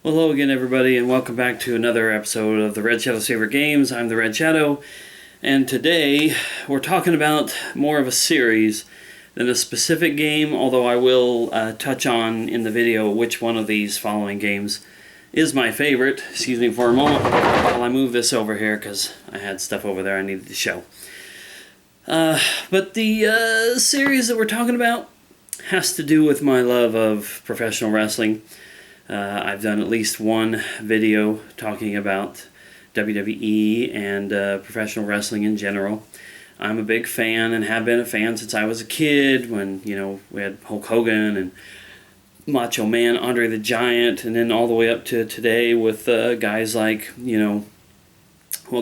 Well, hello again, everybody, and welcome back to another episode of the Red Shadow's Favorite Games. I'm the Red Shadow, and today we're talking about more of a series than a specific game, although I will touch on in the video which one of these following games is my favorite. Excuse me for a moment while I move this over here because I had stuff over there I needed to show. But the series that we're talking about has to do with my love of professional wrestling. I've done at least one video talking about WWE and professional wrestling in general. I'm a big fan and have been a fan since I was a kid when, we had Hulk Hogan and Macho Man, Andre the Giant, and then all the way up to today with guys like,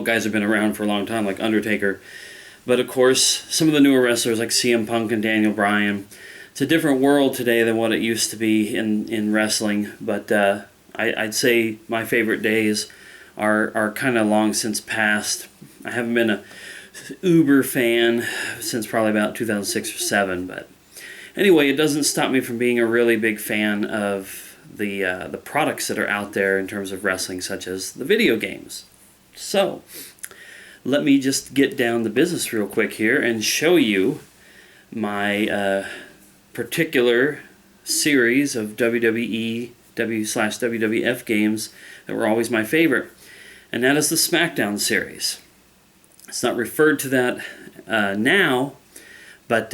guys have been around for a long time, like Undertaker. But of course, some of the newer wrestlers like CM Punk and Daniel Bryan. It's a different world today than what it used to be in wrestling, but I'd say my favorite days are kind of long since past. I haven't been a uber fan since probably about 2006 or 7, but anyway, it doesn't stop me from being a really big fan of the products that are out there in terms of wrestling, such as the video games. So, let me just get down to business real quick here and show you my particular series of WWE/WWF games that were always my favorite, and that is the SmackDown series. It's not referred to that now, but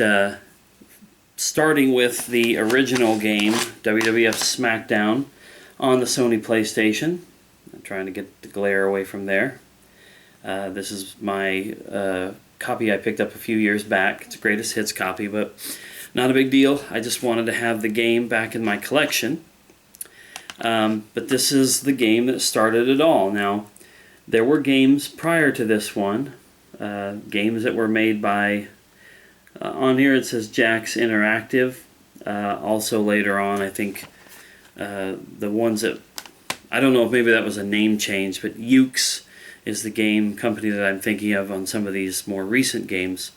starting with the original game, WWF SmackDown, on the Sony PlayStation. I'm trying to get the glare away from there. This is my copy I picked up a few years back. It's a greatest hits copy, but not a big deal. I just wanted to have the game back in my collection. But this is the game that started it all. Now, there were games prior to this one. Games that were made by... on here it says Jax Interactive. Also later on, I think the ones that... I don't know if maybe that was a name change, but Ukes is the game company that I'm thinking of on some of these more recent games.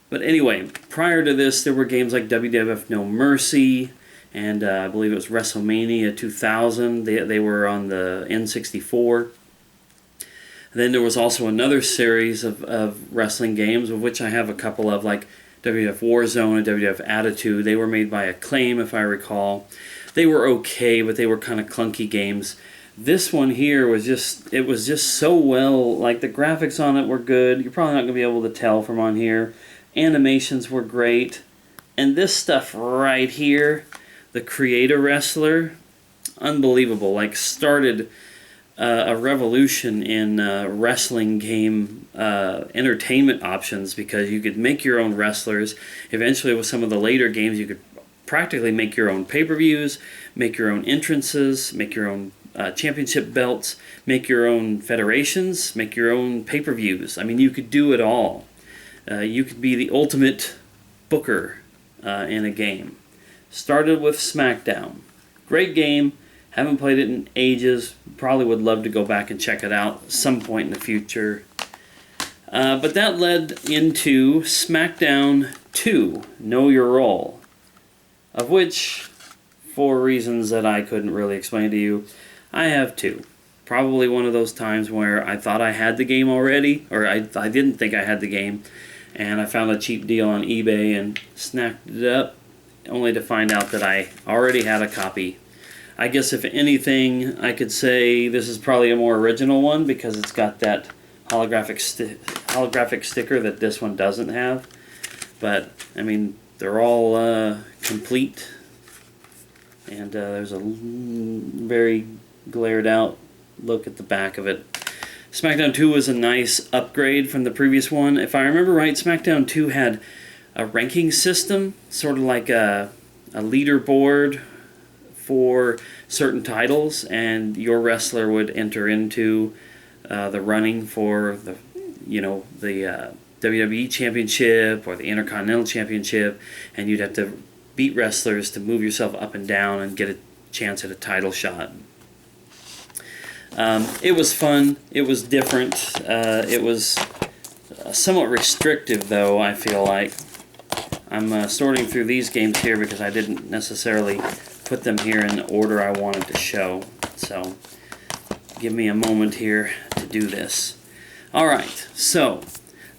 But anyway, prior to this, there were games like WWF No Mercy, and I believe it was WrestleMania 2000. They were on the N64. Then there was also another series of wrestling games, of which I have a couple of, like WWF Warzone and WWF Attitude. They were made by Acclaim, if I recall. They were okay, but they were kind of clunky games. This one here was just so well, like the graphics on it were good. You're probably not going to be able to tell from on here. Animations were great. And this stuff right here, the Creator Wrestler, unbelievable. Like started a revolution in wrestling game entertainment options, because you could make your own wrestlers. Eventually with some of the later games you could practically make your own pay-per-views, make your own entrances, make your own championship belts, make your own federations, make your own pay-per-views. I mean, you could do it all. You could be the ultimate booker in a game. Started with SmackDown. Great game. Haven't played it in ages. Probably would love to go back and check it out at some point in the future. But that led into SmackDown 2, Know Your Role, of which, for reasons that I couldn't really explain to you, I have two. Probably one of those times where I thought I had the game already, or I didn't think I had the game, and I found a cheap deal on eBay and snapped it up, only to find out that I already had a copy. I guess if anything, I could say this is probably a more original one, because it's got that holographic sticker that this one doesn't have. But, I mean, they're all complete, and there's a very glared out look at the back of it. SmackDown 2 was a nice upgrade from the previous one. If I remember right, SmackDown 2 had a ranking system, sort of like a leaderboard for certain titles, and your wrestler would enter into the running for the WWE Championship or the Intercontinental Championship, and you'd have to beat wrestlers to move yourself up and down and get a chance at a title shot. It was fun. It was different. It was somewhat restrictive, though, I feel like. I'm sorting through these games here because I didn't necessarily put them here in the order I wanted to show. So give me a moment here to do this. Alright, so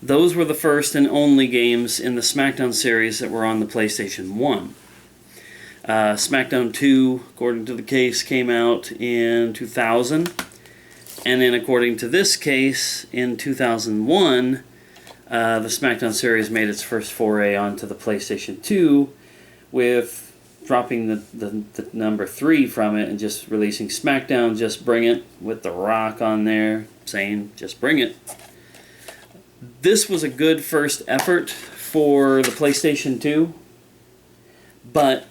those were the first and only games in the SmackDown series that were on the PlayStation 1. SmackDown 2, according to the case, came out in 2000. And then according to this case, in 2001, the SmackDown series made its first foray onto the PlayStation 2 with dropping the number 3 from it and just releasing SmackDown Just Bring It with The Rock on there saying, just bring it. This was a good first effort for the PlayStation 2, but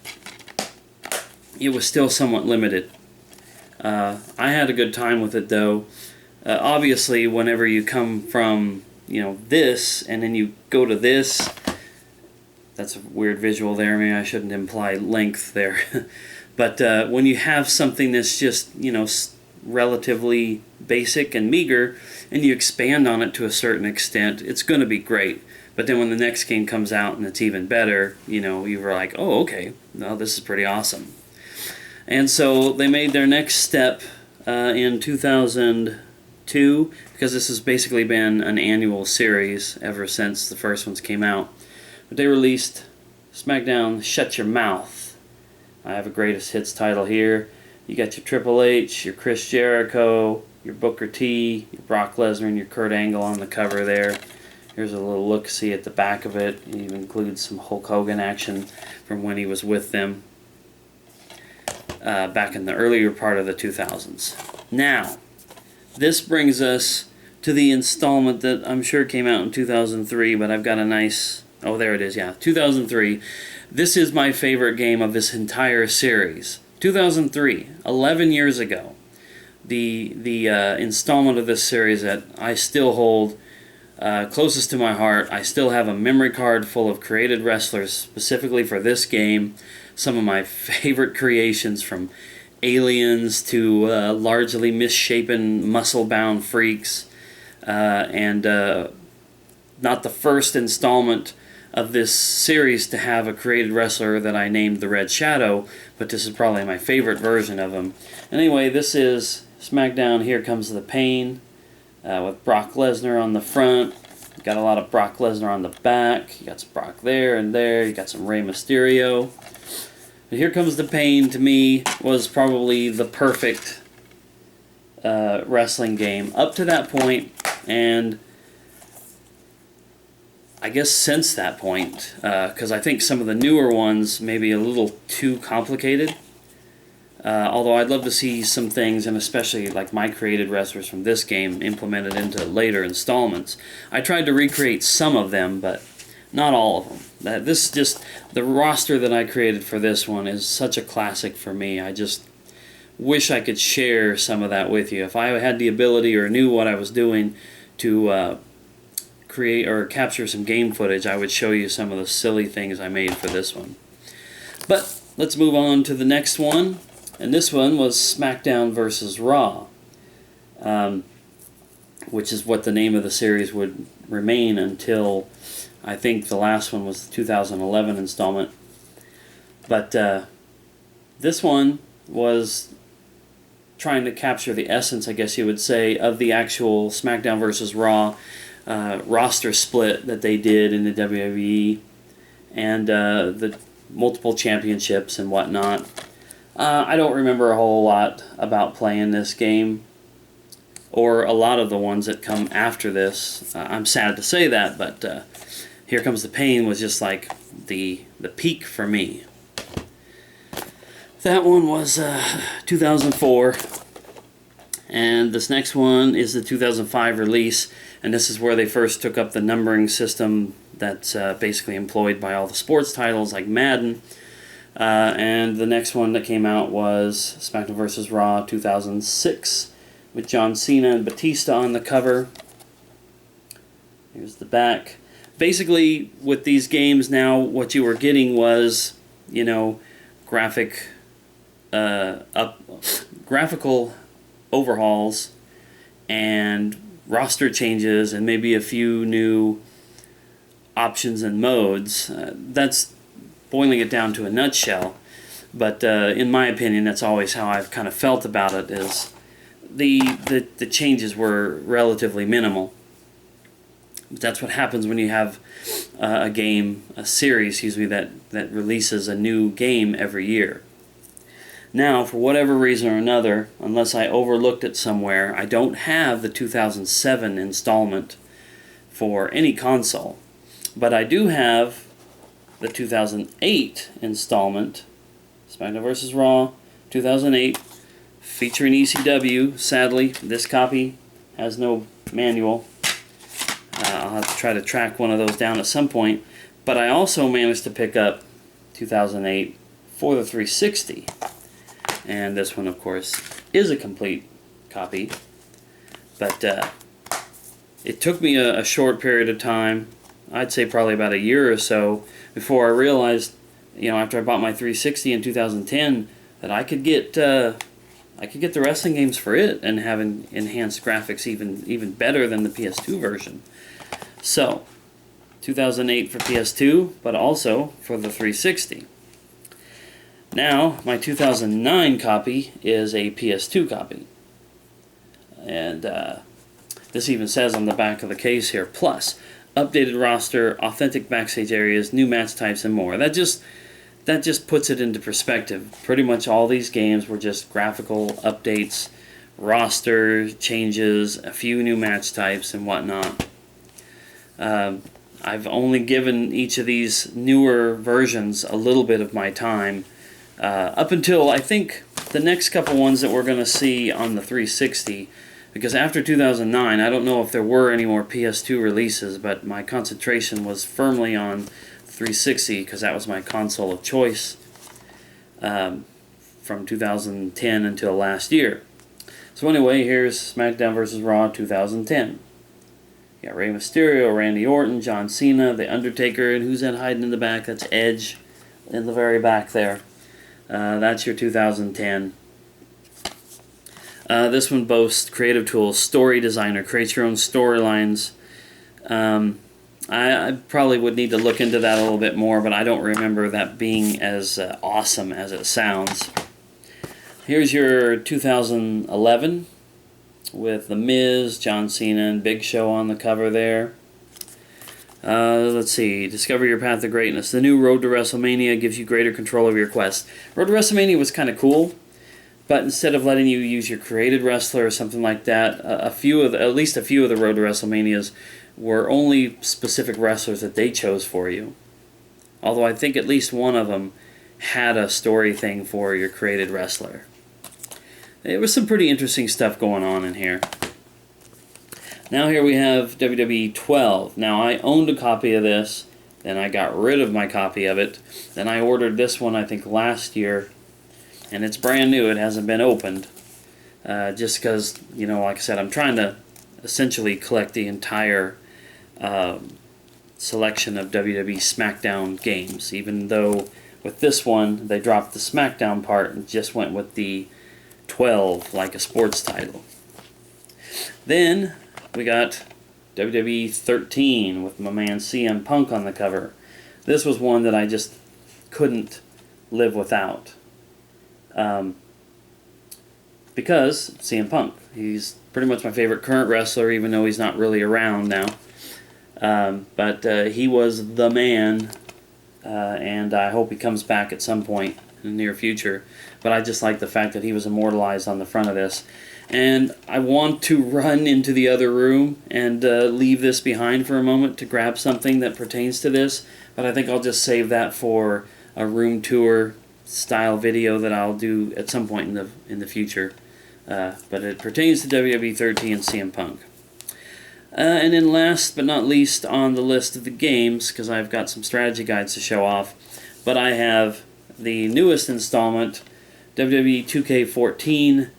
it was still somewhat limited. I had a good time with it though. Obviously, whenever you come from, this, and then you go to this, that's a weird visual there. Maybe I shouldn't imply length there. But when you have something that's just, relatively basic and meager, and you expand on it to a certain extent, it's going to be great. But then when the next game comes out and it's even better, you were like, oh, okay, no, this is pretty awesome. And so they made their next step in 2002, because this has basically been an annual series ever since the first ones came out. But they released SmackDown Shut Your Mouth. I have a greatest hits title here. You got your Triple H, your Chris Jericho, your Booker T, your Brock Lesnar, and your Kurt Angle on the cover there. Here's a little look-see at the back of it. It even includes some Hulk Hogan action from when he was with them back in the earlier part of the 2000s. Now, this brings us to the installment that I'm sure came out in 2003, but I've got a nice... Oh, there it is, yeah, 2003. This is my favorite game of this entire series. 2003, 11 years ago. The installment of this series that I still hold closest to my heart. I still have a memory card full of created wrestlers specifically for this game. Some of my favorite creations, from aliens to largely misshapen, muscle-bound freaks. And not the first installment of this series to have a created wrestler that I named the Red Shadow, but this is probably my favorite version of him. Anyway, this is SmackDown Here Comes the Pain, with Brock Lesnar on the front. You got a lot of Brock Lesnar on the back. You got some Brock there and there. You got some Rey Mysterio. But Here Comes the Pain, to me, was probably the perfect wrestling game up to that point, and I guess since that point, because I think some of the newer ones may be a little too complicated. Although I'd love to see some things, and especially like my created wrestlers from this game, implemented into later installments. I tried to recreate some of them, but not all of them. This is just, the roster that I created for this one is such a classic for me. I just wish I could share some of that with you. If I had the ability or knew what I was doing to create or capture some game footage, I would show you some of the silly things I made for this one. But let's move on to the next one, and this one was SmackDown vs. Raw, which is what the name of the series would remain until I think the last one was the 2011 installment. But this one was trying to capture the essence, I guess you would say, of the actual SmackDown vs. Raw roster split that they did in the WWE, and the multiple championships and whatnot. I don't remember a whole lot about playing this game, or a lot of the ones that come after this. I'm sad to say that, but Here Comes the Pain was just like the peak for me. That one was 2004. And this next one is the 2005 release, and this is where they first took up the numbering system that's basically employed by all the sports titles like Madden. And the next one that came out was SmackDown vs. Raw 2006 with John Cena and Batista on the cover. Here's the back. Basically, with these games now, what you were getting was, graphical overhauls and roster changes and maybe a few new options and modes. That's boiling it down to a nutshell. But in my opinion, that's always how I've kind of felt about it, is the changes were relatively minimal. But that's what happens when you have a series, that releases a new game every year. Now, for whatever reason or another, unless I overlooked it somewhere, I don't have the 2007 installment for any console. But I do have the 2008 installment, SmackDown vs. Raw 2008, featuring ECW. Sadly, this copy has no manual. I'll have to try to track one of those down at some point. But I also managed to pick up 2008 for the 360. And this one, of course, is a complete copy. But it took me a short period of time, I'd say probably about a year or so, before I realized, after I bought my 360 in 2010, that I could get the wrestling games for it and have enhanced graphics even better than the PS2 version. So, 2008 for PS2, but also for the 360. Now, my 2009 copy is a PS2 copy. And this even says on the back of the case here, plus, updated roster, authentic backstage areas, new match types, and more. That just puts it into perspective. Pretty much all these games were just graphical updates, roster changes, a few new match types, and whatnot. I've only given each of these newer versions a little bit of my time, up until I think the next couple ones that we're going to see on the 360, because after 2009, I don't know if there were any more PS2 releases, but my concentration was firmly on 360 because that was my console of choice from 2010 until last year. So anyway, here's SmackDown vs. Raw 2010. You got Rey Mysterio, Randy Orton, John Cena, The Undertaker, and who's that hiding in the back? That's Edge in the very back there. That's your 2010. This one boasts Creative Tools, Story Designer, create your own storylines. I probably would need to look into that a little bit more, but I don't remember that being as awesome as it sounds. Here's your 2011 with The Miz, John Cena, and Big Show on the cover there. Let's see, Discover Your Path to Greatness. The new Road to WrestleMania gives you greater control over your quest. Road to WrestleMania was kind of cool, but instead of letting you use your created wrestler or something like that, at least a few of the Road to WrestleManias were only specific wrestlers that they chose for you. Although I think at least one of them had a story thing for your created wrestler. There was some pretty interesting stuff going on in here. Now here we have WWE 12. Now I owned a copy of this, then I got rid of my copy of it. Then I ordered this one I think last year, and it's brand new. It hasn't been opened. Just because, like I said, I'm trying to essentially collect the entire selection of WWE SmackDown games, even though with this one they dropped the SmackDown part and just went with the 12 like a sports title. Then we got WWE 13 with my man CM Punk on the cover. This was one that I just couldn't live without. Because CM Punk, he's pretty much my favorite current wrestler, even though he's not really around now. But he was the man, and I hope he comes back at some point in the near future. But I just like the fact that he was immortalized on the front of this. And I want to run into the other room and leave this behind for a moment to grab something that pertains to this. But I think I'll just save that for a room tour style video that I'll do at some point in the future. But it pertains to WWE 13 and CM Punk. And then last but not least on the list of the games, because I've got some strategy guides to show off, but I have the newest installment, WWE 2K14.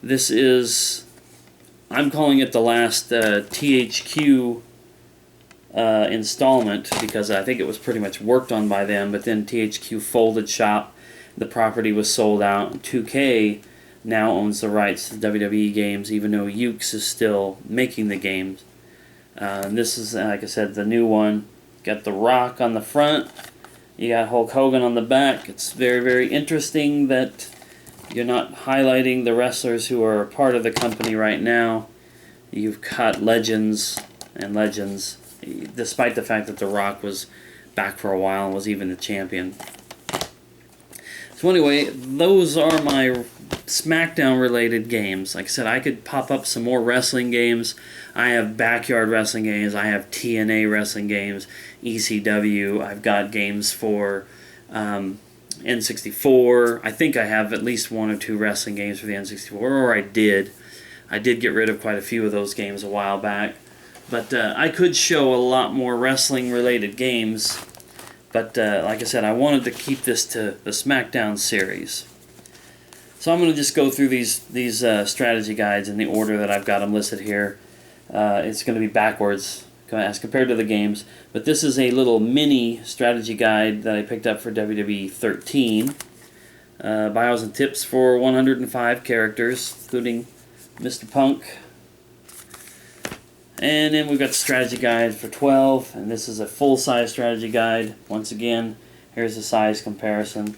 This is, I'm calling it the last THQ installment, because I think it was pretty much worked on by them, but then THQ folded shop, the property was sold out, and 2K now owns the rights to WWE games, even though Ukes is still making the games. And this is, like I said, the new one. Got The Rock on the front, You got Hulk Hogan on the back. It's very, very interesting that you're not highlighting the wrestlers who are a part of the company right now. You've got legends and legends, despite the fact that The Rock was back for a while and was even the champion. So anyway, those are my SmackDown related games. Like I said, I could pop up some more wrestling games. I have backyard wrestling games. I have TNA wrestling games, ECW. I've got games for N64. I think I have at least 1 or 2 wrestling games for the N64, or I did. I did get rid of quite a few of those games a while back. But I could show a lot more wrestling related games. But like I said, I wanted to keep this to the SmackDown series. So I'm going to just go through these strategy guides in the order that I've got them listed here. It's going to be backwards as compared to the games. But this is a little mini strategy guide that I picked up for WWE 13. Bios and tips for 105 characters, including Mr. Punk. And then we've got the strategy guide for 12, and this is a full-size strategy guide. Once again, here's the size comparison.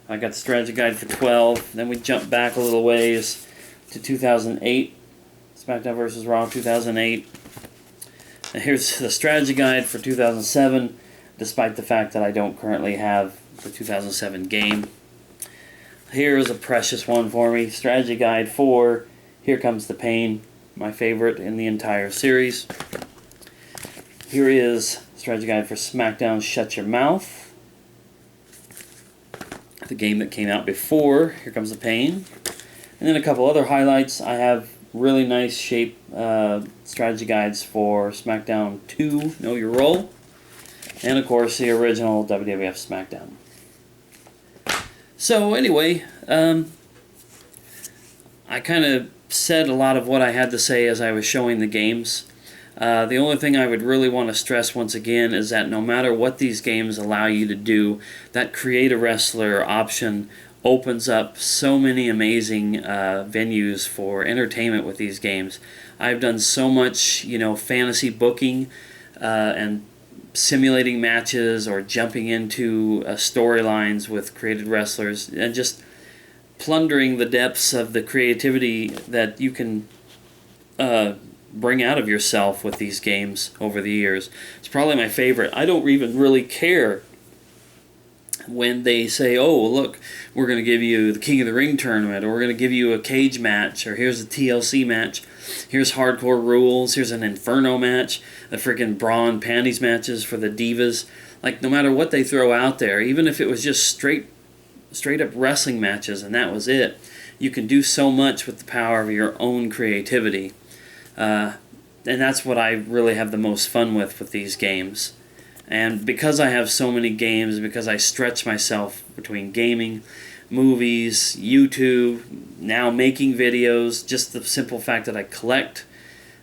I got the strategy guide for 12. Then we jump back a little ways to 2008, SmackDown vs. Raw 2008. And here's the strategy guide for 2007, despite the fact that I don't currently have the 2007 game. Here's a precious one for me, strategy guide for Here Comes the Pain, my favorite in the entire series. Here is strategy guide for SmackDown Shut Your Mouth, the game that came out before Here Comes the Pain. And then a couple other highlights. I have really nice shape strategy guides for SmackDown 2 Know Your Role, and of course the original WWF SmackDown. So anyway, I kind of said a lot of what I had to say as I was showing the games. The only thing I would really want to stress once again is that no matter what these games allow you to do, that create a wrestler option opens up so many amazing venues for entertainment with these games. I've done so much, fantasy booking and simulating matches or jumping into storylines with created wrestlers and just plundering the depths of the creativity that you can bring out of yourself with these games over the years. It's probably my favorite. I don't even really care when they say, oh, look, we're going to give you the King of the Ring tournament, or we're going to give you a cage match, or here's a TLC match, here's hardcore rules, here's an Inferno match, the freaking bra and panties matches for the divas. Like, no matter what they throw out there, even if it was just straight up wrestling matches and that was it, you can do so much with the power of your own creativity. And that's what I really have the most fun with these games. And because I have so many games, because I stretch myself between gaming, movies, YouTube, now making videos, just the simple fact that I collect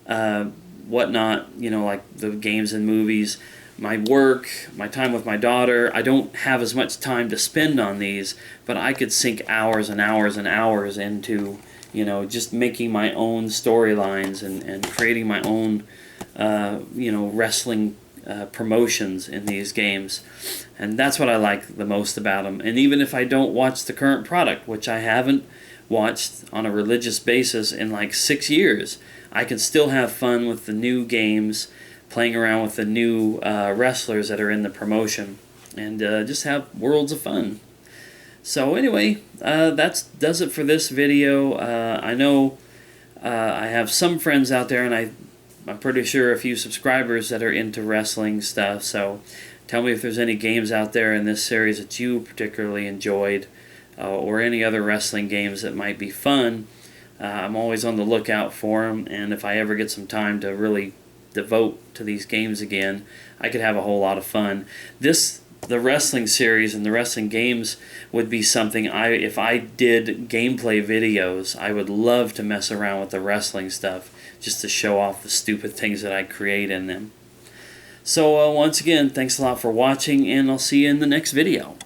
whatnot, like the games and movies, my work, my time with my daughter, I don't have as much time to spend on these, but I could sink hours and hours and hours into, just making my own storylines and creating my own, wrestling promotions in these games. And that's what I like the most about them. And even if I don't watch the current product, which I haven't watched on a religious basis in like 6 years, I can still have fun with the new games, playing around with the new wrestlers that are in the promotion, and just have worlds of fun. So anyway, that does it for this video. I know I have some friends out there, and I'm pretty sure a few subscribers that are into wrestling stuff, so tell me if there's any games out there in this series that you particularly enjoyed, or any other wrestling games that might be fun. I'm always on the lookout for them, and if I ever get some time to really devote to these games again, I could have a whole lot of fun. The wrestling series and the wrestling games would be something if I did gameplay videos, I would love to mess around with the wrestling stuff just to show off the stupid things that I create in them. So once again, thanks a lot for watching, and I'll see you in the next video.